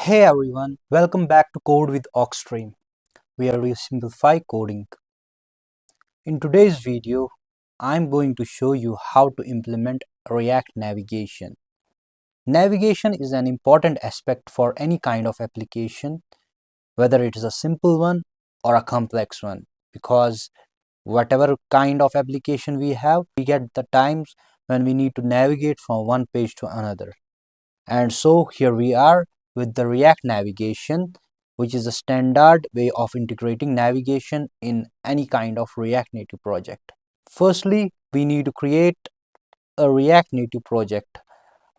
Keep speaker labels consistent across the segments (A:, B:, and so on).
A: Hey everyone, welcome back to Code with Oxstream, where we simplify coding. In today's video, I'm going to show you how to implement React navigation. Navigation is an important aspect for any kind of application, whether it is a simple one or a complex one, because whatever kind of application we have, we get the times when we need to navigate from one page to another. And so here we are with the React navigation, which is a standard way of integrating navigation in any kind of React Native project. Firstly, we need to create a React Native project.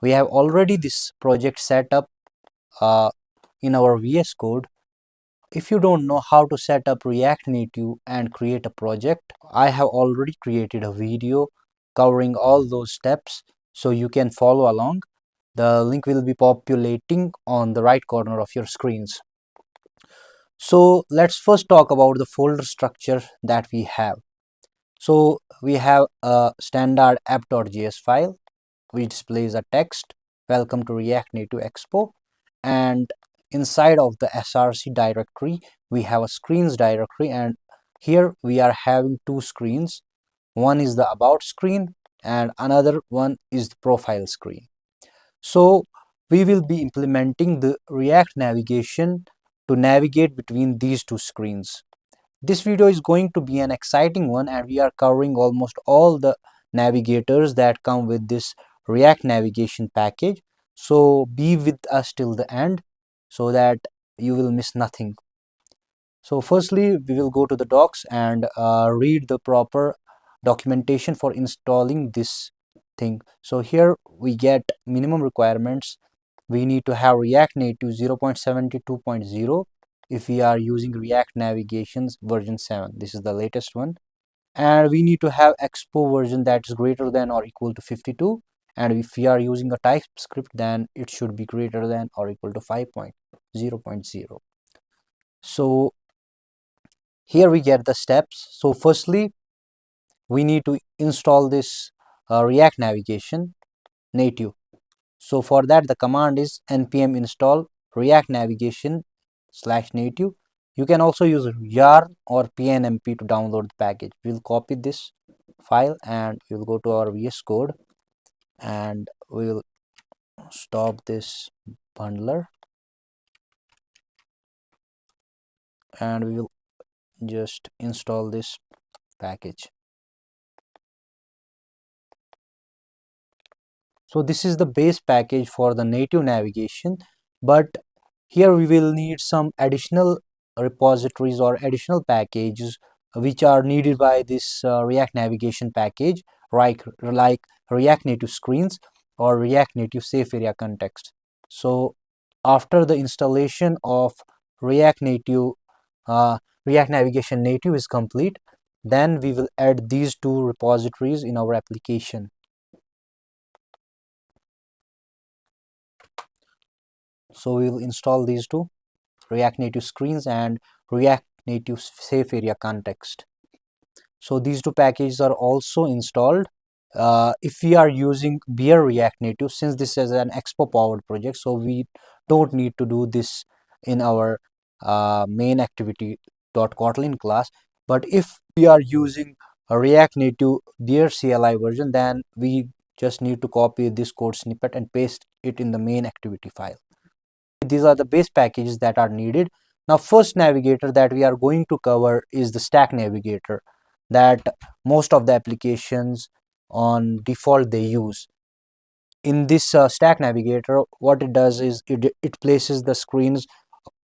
A: We have already this project set up uh, in our VS Code. If you don't know how to set up React Native and create a project, I have already created a video covering all those steps, so you can follow along. The link will be populating on the right corner of your screens. So let's first talk about the folder structure that we have. So we have a standard app.js file which displays a text, welcome to React Native Expo, and inside of the src directory we have a screens directory, and here we are having two screens. One is the about screen and another one is the profile screen. So we will be implementing the React navigation to navigate between these two screens. This video is going to be an exciting one, and we are covering almost all the navigators that come with this React navigation package. So be with us till the end so that you will miss nothing. So firstly, we will go to the docs and read the proper documentation for installing this thing. So here we get minimum requirements. We need to have React Native 0.72.0 if we are using React Navigation's version 7. This is the latest one. And we need to have Expo version that is greater than or equal to 52. And if we are using a TypeScript, then it should be greater than or equal to 5.0.0. So here we get the steps. So firstly, we need to install this React Navigation native. So for that, the command is npm install React Navigation /native. You can also use yarn or pnmp to download the package. We'll copy this file and we'll go to our VS Code and we'll stop this bundler and we will just install this package. So this is the base package for the native navigation, but here we will need some additional repositories or additional packages which are needed by this React navigation package, like React Native screens or React Native safe area context. So after the installation of React Native, React Navigation Native is complete, then we will add these two repositories in our application. So we will install these two, React Native screens and React Native safe area context. So these two packages are also installed. If we are using bare React Native, since this is an Expo powered project, so we don't need to do this in our main activity.kotlin class. But if we are using a React Native bare CLI version, then we just need to copy this code snippet and paste it in the main activity file. These are the base packages that are needed. Now first navigator that we are going to cover is the Stack Navigator that most of the applications on default they use. In this Stack Navigator, what it does is it places the screens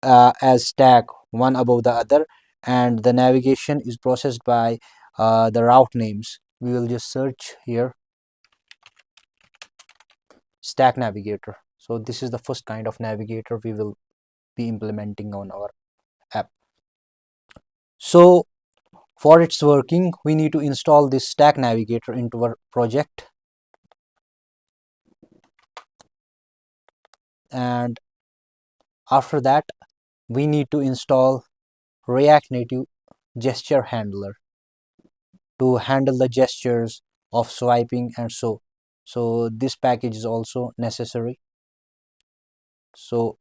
A: as stack one above the other, and the navigation is processed by the route names. We will just search here Stack Navigator. So this is the first kind of navigator we will be implementing on our app. So for its working, we need to install this Stack Navigator into our project, and after that we need to install React Native gesture handler to handle the gestures of swiping and so this package is also necessary. So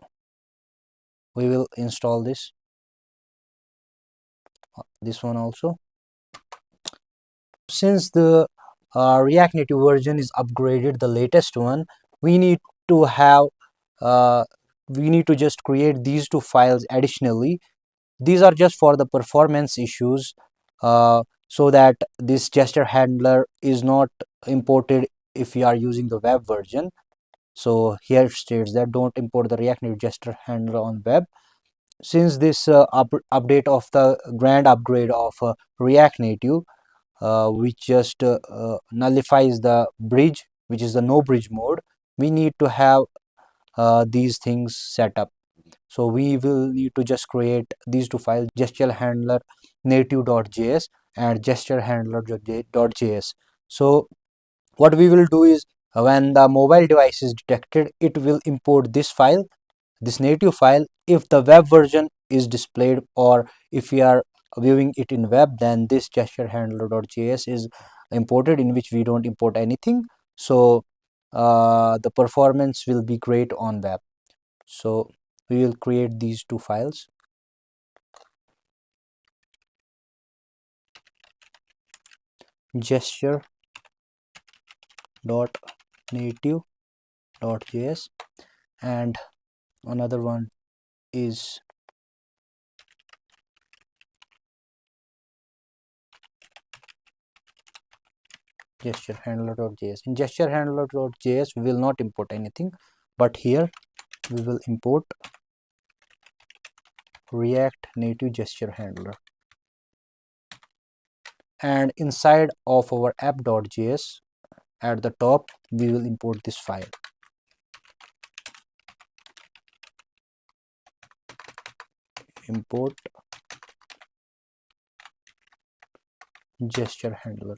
A: we will install this one also. Since the React Native version is upgraded, the latest one, we need to have uh, we need to just create these two files additionally. These are just for the performance issues, so that this gesture handler is not imported if you are using the web version. So here it states that don't import the React Native gesture handler on web. Since this update of the grand upgrade of React Native, which just nullifies the bridge, which is the no bridge mode, we need to have these things set up. So we will need to just create these two files, gesture handler native.js and gesture handler.js. So what we will do is, when the mobile device is detected, it will import this file, this native file. If the web version is displayed, or if we are viewing it in web, then this gesture handler.js is imported, in which we don't import anything. So the performance will be great on web. So we will create these two files, gesture.native.js, and another one is gesture handler.js. In gesture handler.js we will not import anything, but here we will import React Native gesture handler. And inside of our app.js, at the top, we will import this file, import gesture handler.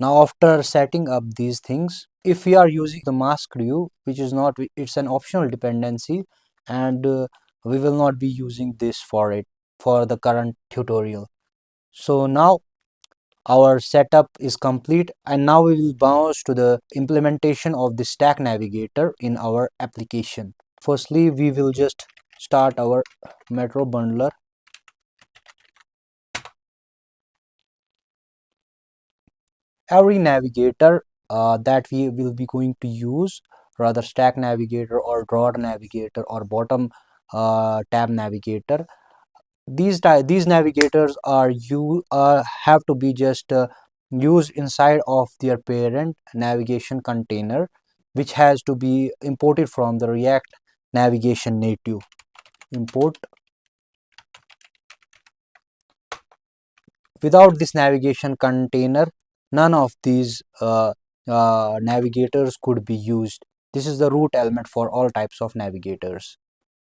A: Now after setting up these things, if we are using the masked view, which is not, it's an optional dependency, and we will not be using this for the current tutorial. So now our setup is complete, and now we will bounce to the implementation of the Stack Navigator in our application. Firstly, we will just start our Metro bundler. Every navigator that we will be going to use, rather Stack Navigator or Drawer Navigator or Bottom Tab Navigator, these navigators are have to be just used inside of their parent navigation container, which has to be imported from the React Navigation native. Import. Without this navigation container, none of these navigators could be used. This is the root element for all types of navigators.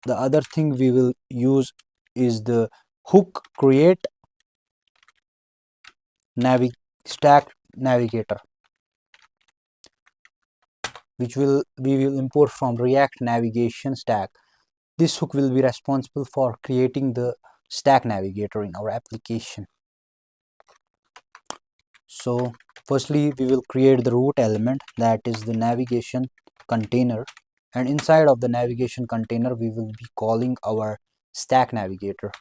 A: The other thing we will use is the hook create Stack Navigator, which we will import from React Navigation Stack. This hook will be responsible for creating the Stack Navigator in our application. So firstly, we will create the root element, that is the navigation container, and inside of the navigation container we will be calling our Stack Navigator.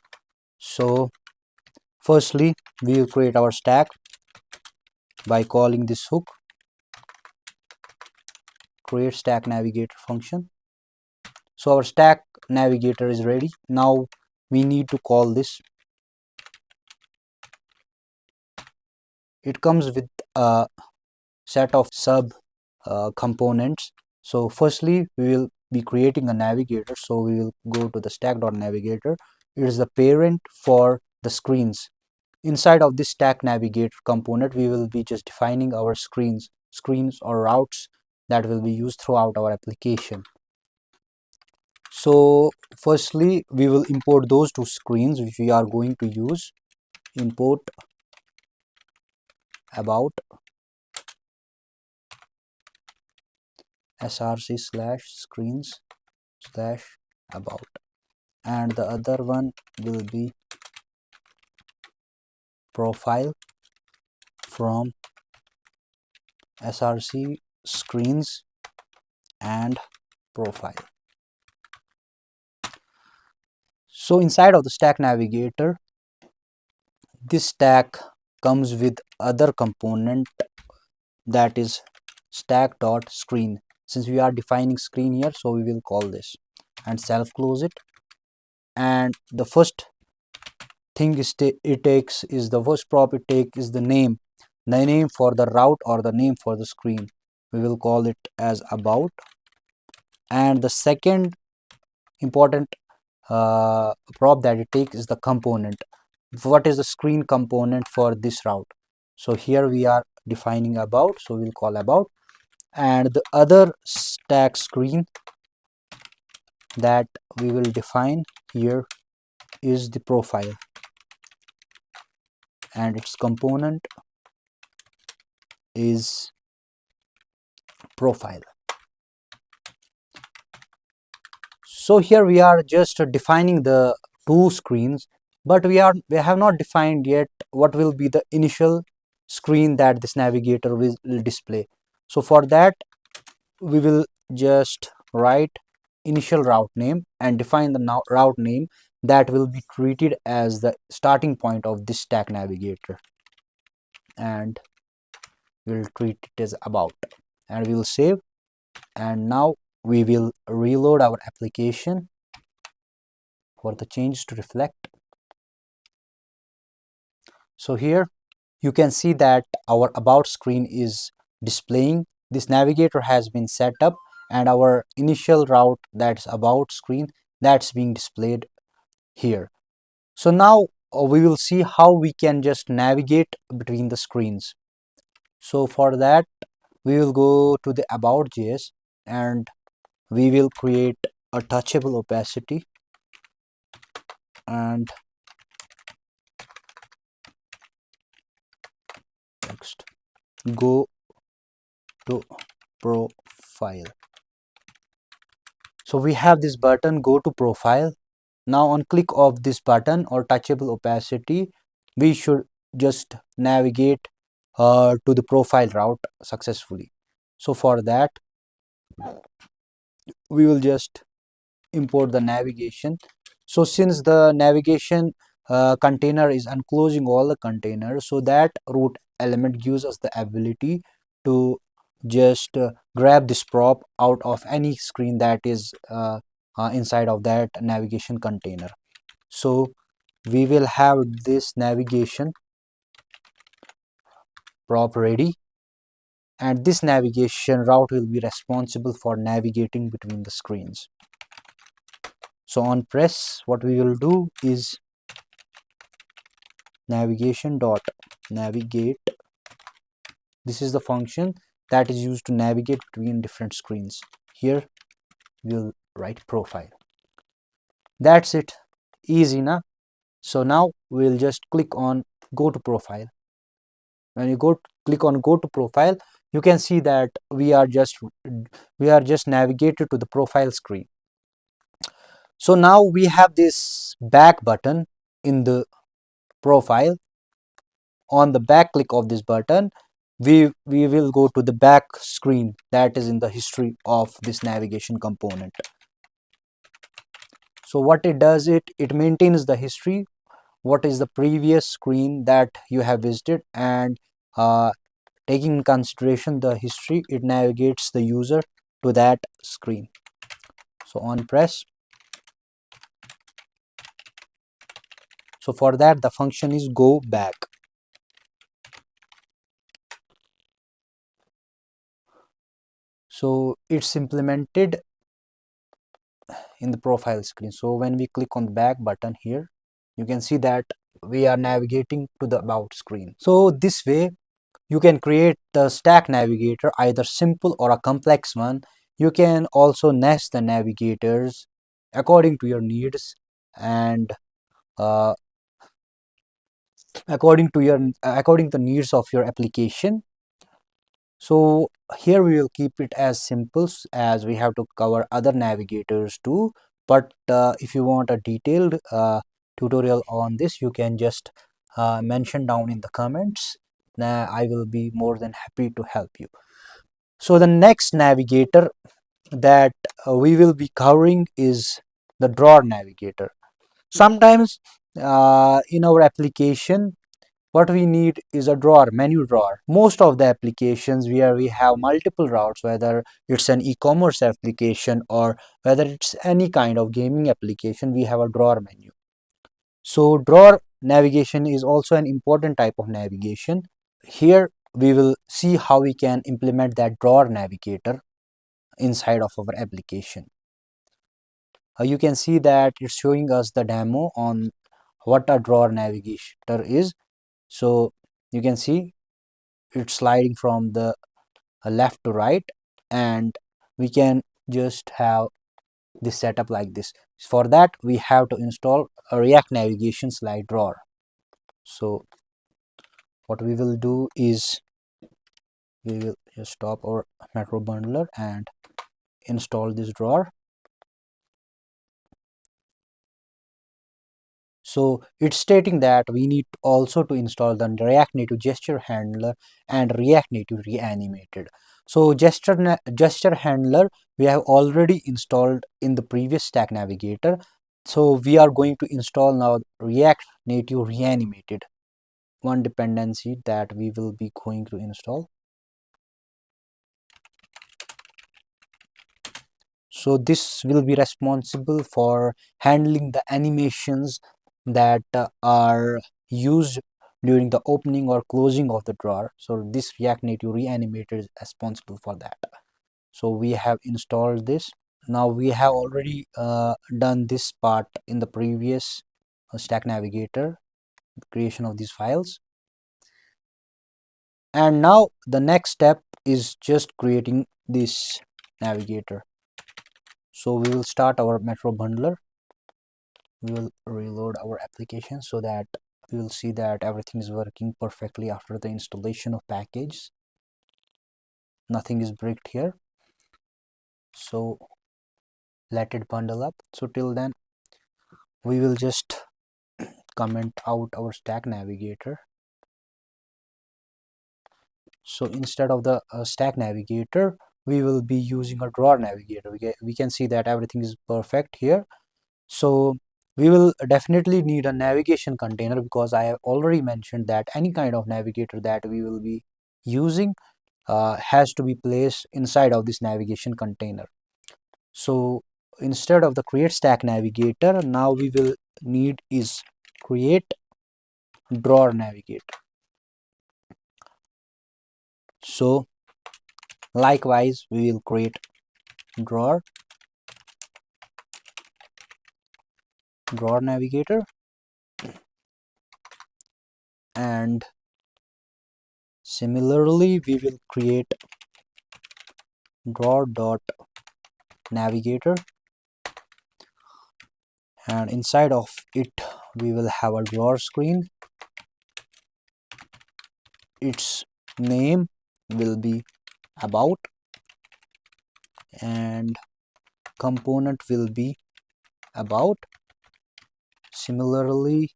A: So firstly, we will create our stack by calling this hook, create Stack Navigator function. So our Stack Navigator is ready. Now we need to call this. It comes with a set of sub components. So firstly, we will be creating a navigator. So we will go to the stack.navigator. It is the parent for the screens. Inside of this Stack Navigator component, we will be just defining our screens or routes that will be used throughout our application. So firstly, we will import those two screens which we are going to use. Import about src/screens/about, and the other one will be profile from src screens and profile. So inside of the Stack Navigator, this stack comes with other component, that is stack.screen. Since we are defining screen here, so we will call this and self close it. And the first thing it takes is the first prop it takes is the name for the route or the name for the screen. We will call it as about. And the second important prop that it takes is the component. What is the screen component for this route? So here we are defining about, so we'll call about. And the other stack screen that we will define here is the profile, and its component is profile. So here we are just defining the two screens, but we have not defined yet what will be the initial screen that this navigator will display. So for that, we will just write initial route name and define the route name that will be treated as the starting point of this Stack Navigator, and we'll treat it as about, and we will save. And now we will reload our application for the changes to reflect. So here you can see that our about screen is displaying. This navigator has been set up, and our initial route, that's about screen, that's being displayed here. So now we will see how we can just navigate between the screens. So for that, we will go to the about.js and we will create a touchable opacity and text go to profile. So we have this button, go to profile. Now on click of this button or touchable opacity, we should just navigate to the profile route successfully. So for that, we will just import the navigation. So since the navigation container is enclosing all the containers, so that root element gives us the ability to just grab this prop out of any screen that is inside of that navigation container. So we will have this navigation prop ready, and this navigation route will be responsible for navigating between the screens. So on press, what we will do is navigation dot navigate. This is the function that is used to navigate between different screens. Here we'll write profile. That's it, easy na. So now we'll just click on go to profile. When you click on go to profile, you can see that we are just navigated to the profile screen. So now we have this back button in the profile. On the back click of this button, we will go to the back screen that is in the history of this navigation component. So what it does, it maintains the history, what is the previous screen that you have visited, and taking in consideration the history, it navigates the user to that screen. So on press, so for that the function is go back. So it's implemented in the profile screen. So when we click on the back button here, you can see that we are navigating to the about screen. So this way you can create the Stack Navigator, either simple or a complex one. You can also nest the navigators according to your needs and uh, according to the needs of your application. So here we will keep it as simple, as we have to cover other navigators too. But if you want a detailed tutorial on this, you can just mention down in the comments. I will be more than happy to help you. So the next navigator that we will be covering is the drawer navigator. Sometimes in our application, what we need is a drawer, menu drawer. Most of the applications where we have multiple routes, whether it's an e-commerce application or whether it's any kind of gaming application, we have a drawer menu. So drawer navigation is also an important type of navigation. Here we will see how we can implement that drawer navigator inside of our application. You can see that it's showing us the demo on what a drawer navigator is. So you can see it's sliding from the left to right, and we can just have this setup like this. For that we have to install a React navigation slide drawer. So what we will do is we will just stop our macro bundler and install this drawer. So it's stating that we need also to install the React Native gesture handler and React Native reanimated. So gesture handler we have already installed in the previous Stack Navigator. So we are going to install now React Native reanimated, one dependency that we will be going to install. So this will be responsible for handling the animations that are used during the opening or closing of the drawer. So this React Native reanimator is responsible for that. So we have installed this. Now we have already done this part in the previous Stack Navigator, creation of these files. And now the next step is just creating this navigator. So we will start our Metro bundler. We will reload our application so that we will see that everything is working perfectly after the installation of package. Nothing is bricked here. So let it bundle up. So till then we will just comment out our Stack Navigator. So instead of the Stack Navigator, we will be using a drawer navigator. We can see that everything is perfect here. So we will definitely need a navigation container, because I have already mentioned that any kind of navigator that we will be using has to be placed inside of this navigation container. So instead of the create stack navigator, now we will need is create drawer navigator. So likewise we will create drawer navigator, and similarly we will create drawer dot navigator, and inside of it we will have a drawer screen. Its name will be about, and component will be about. Similarly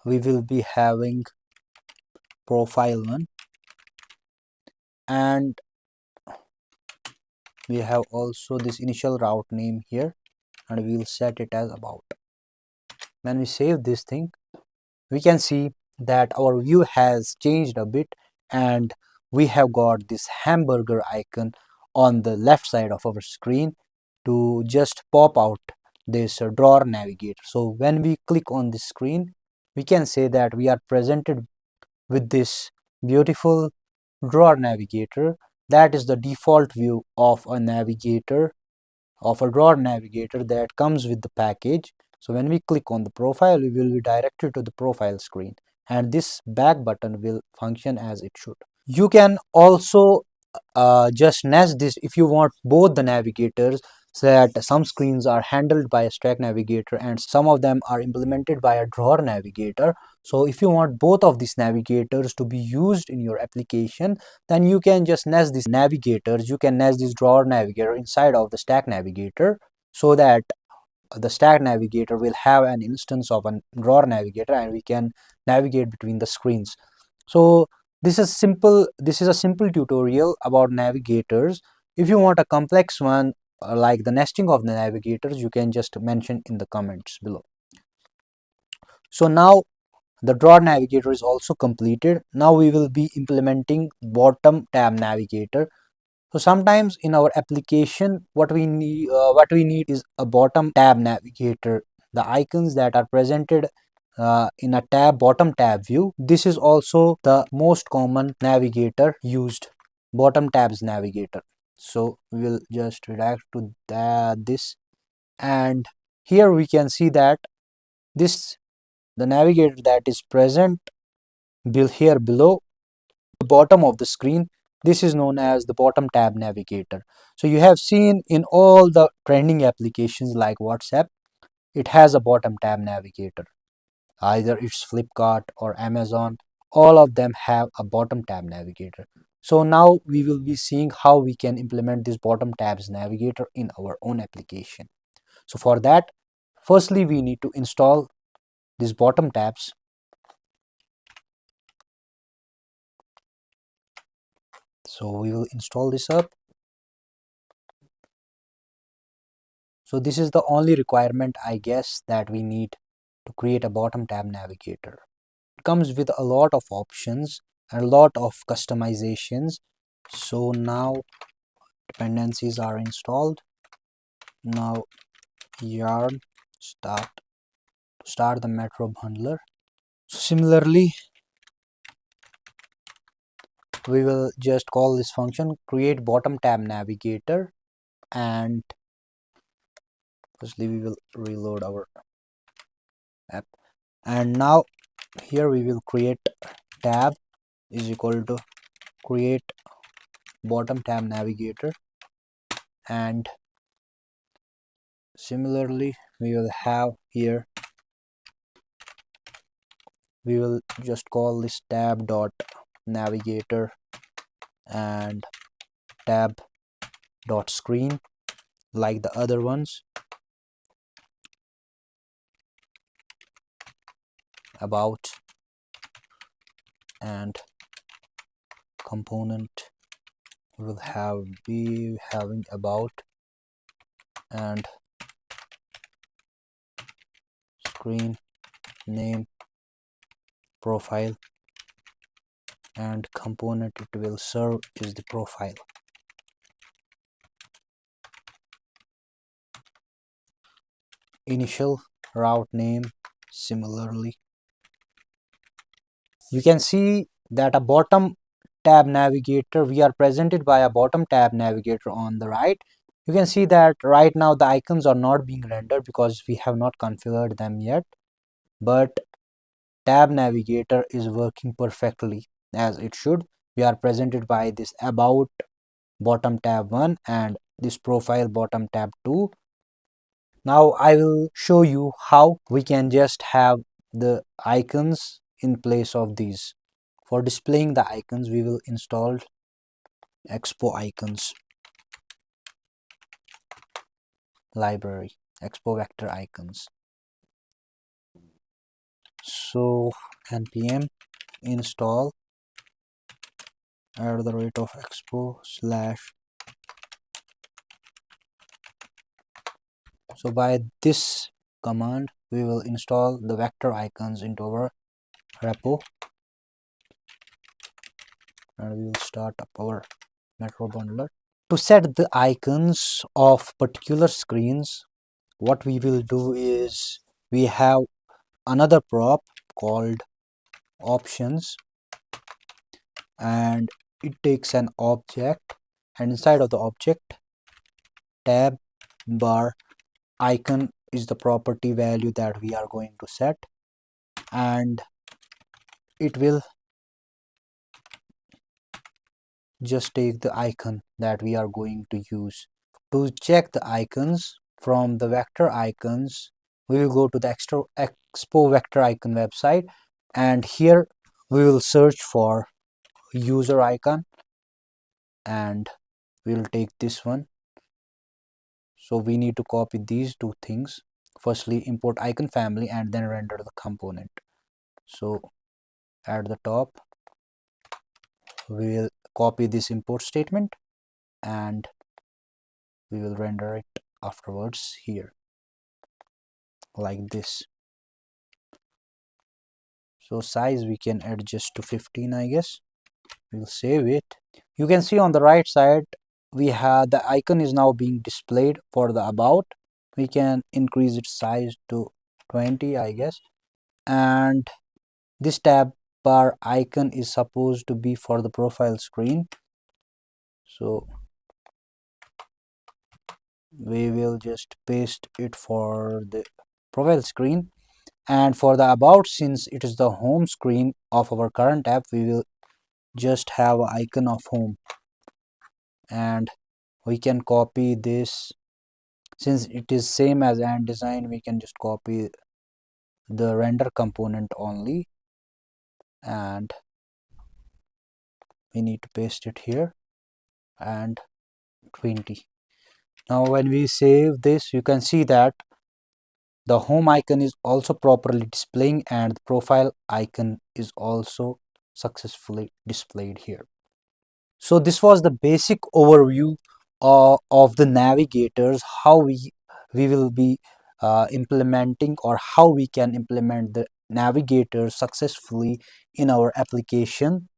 A: we will be having profile one, and we have also this initial route name here, and we will set it as about. When we save this thing, we can see that our view has changed a bit, and we have got this hamburger icon on the left side of our screen to just pop out this drawer navigator. So when we click on this screen, we can say that we are presented with this beautiful drawer navigator. That is the default view of a navigator, of a drawer navigator that comes with the package. So when we click on the profile, we will be directed to the profile screen, and this back button will function as it should. You can also just nest this if you want both the navigators, so that some screens are handled by a Stack Navigator and some of them are implemented by a drawer navigator. So if you want both of these navigators to be used in your application, then you can just nest these navigators. You can nest this drawer navigator inside of the Stack Navigator, so that the Stack Navigator will have an instance of a drawer navigator, and we can navigate between the screens. So this is simple. This is a simple tutorial about navigators. If you want a complex one, like the nesting of the navigators, you can just mention in the comments below. So now the draw navigator is also completed. Now we will be implementing bottom tab navigator. So sometimes in our application, what we need is a bottom tab navigator. The icons that are presented in a bottom tab view. This is also the most common navigator used, bottom tabs navigator. So we will just redirect to this, and here we can see that this the navigator that is present here below the bottom of the screen. This is known as the bottom tab navigator. So you have seen in all the trending applications like WhatsApp, it has a bottom tab navigator. Either it's Flipkart or Amazon, all of them have a bottom tab navigator. So now we will be seeing how we can implement this bottom tabs navigator in our own application. So for that, firstly we need to install these bottom tabs. So we will install this up. So this is the only requirement, I guess, that we need to create a bottom tab navigator. It comes with a lot of options and a lot of customizations. So now dependencies are installed. Now yarn start the metro bundler. So similarly, we will just call this function create bottom tab navigator, and firstly we will reload our app, and now here we will create tab is equal to create bottom tab navigator, and similarly we will have here, we will just call this tab dot navigator and tab dot screen like the other ones. About and component will be having about and screen name profile, and component it will serve is the profile. Initial route name. Similarly, you can see that a bottom tab navigator, we are presented by a bottom tab navigator on the right. You can see that right now the icons are not being rendered because we have not configured them yet, but tab navigator is working perfectly as it should. We are presented by this about bottom tab 1 and this profile bottom tab 2. Now I will show you how we can just have the icons in place of these. For displaying the icons, we will install expo icons library, expo vector icons. So npm install at the rate of expo slash. So by this command, we will install the vector icons into our repo, and we will start up our metro bundler. To set the icons of particular screens, what we will do is we have another prop called options, and it takes an object, and inside of the object tab bar icon is the property value that we are going to set, and it will just take the icon that we are going to use. To check the icons from the vector icons, we will go to the expo vector icon website, and here we will search for user icon, and we will take this one. So we need to copy these two things. Firstly import icon family and then render the component. So at the top we will copy this import statement, and we will render it afterwards here like this. So size we can adjust to 15, I guess. We'll save it. You can see on the right side we have the icon is now being displayed for the about. We can increase its size to 20, I guess. And this tab bar icon is supposed to be for the profile screen. So we will just paste it for the profile screen. And for the about, since it is the home screen of our current app, we will just have an icon of home. And we can copy this. Since it is same as and design, we can just copy the render component only, and we need to paste it here and 20. Now when we save this, you can see that the home icon is also properly displaying and the profile icon is also successfully displayed here. So this was the basic overview of the navigators, how we will be implementing, or how we can implement the navigator successfully in our application.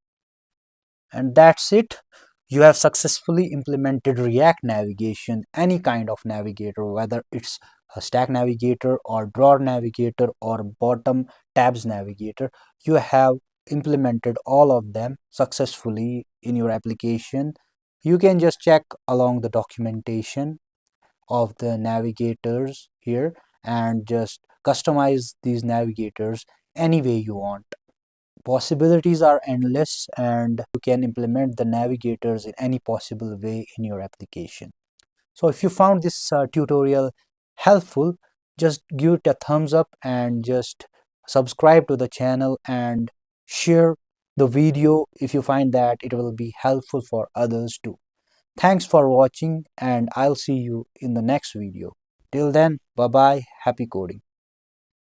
A: And that's it. You have successfully implemented React navigation, any kind of navigator, whether it's a Stack Navigator or Drawer Navigator or Bottom Tabs Navigator. You have implemented all of them successfully in your application. You can just check along the documentation of the navigators here and just customize these navigators any way you want. Possibilities are endless and you can implement the navigators in any possible way in your application. So if you found this tutorial helpful, just give it a thumbs up and just subscribe to the channel and share the video if you find that it will be helpful for others too. Thanks for watching and I'll see you in the next video. Till then, bye bye, happy coding.